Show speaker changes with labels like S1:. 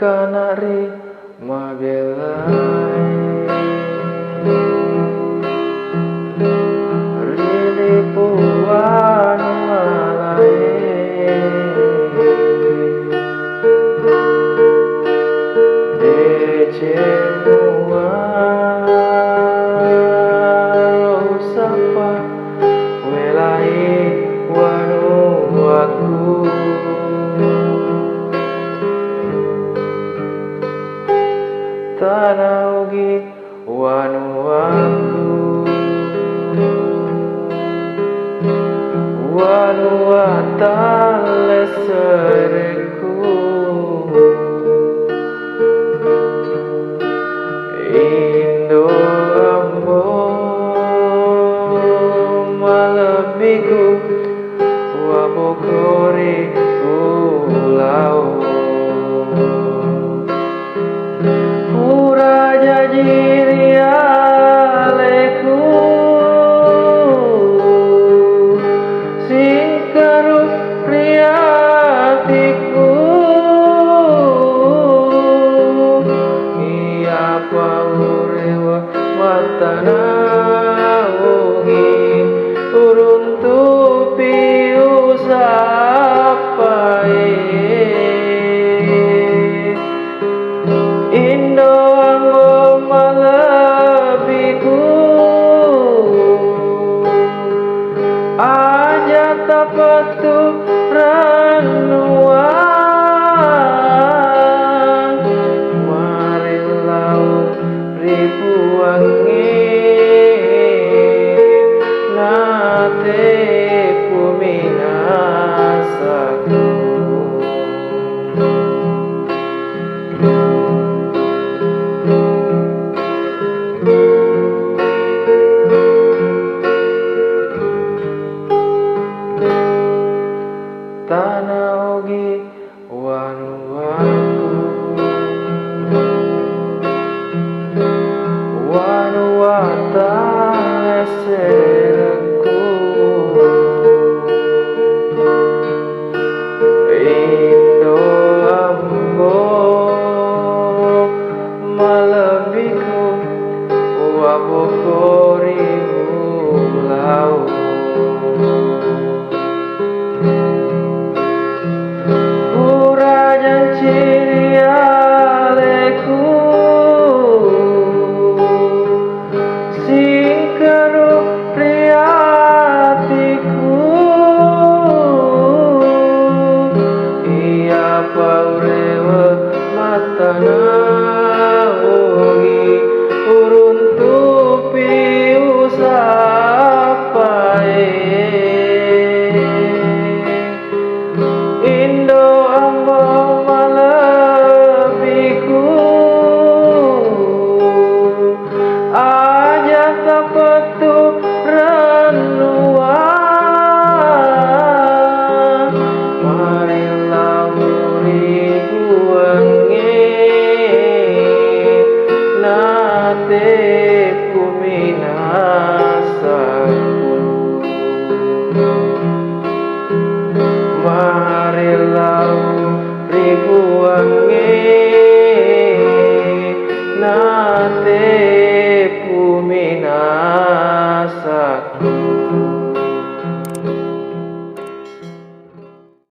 S1: kanari mabelai Rili puan malai Decemua Rosapa Welai wanuaku Tanaugi wanuaku Wanuatale sereku Indo ambo malabiku Wabokori ulau Pura jajiri aleku Singkaru priatiku Iya paurewa matana ugi uruntupi usapai Indo anggo malabiku aja tapatu ranua marilau ribuangi nate puminasaku Tanaugi wanuaku Wanuatale sereku Indo ambo malabiku Wabokori ulau Ciri aleku Singkaru priatiku Iya paurewa matana ugi uruntupi usapai Indo ambo malabiku aja tapatu ranua marilau ribuangi nate puminasaku marilau ribuangi nate puminasaku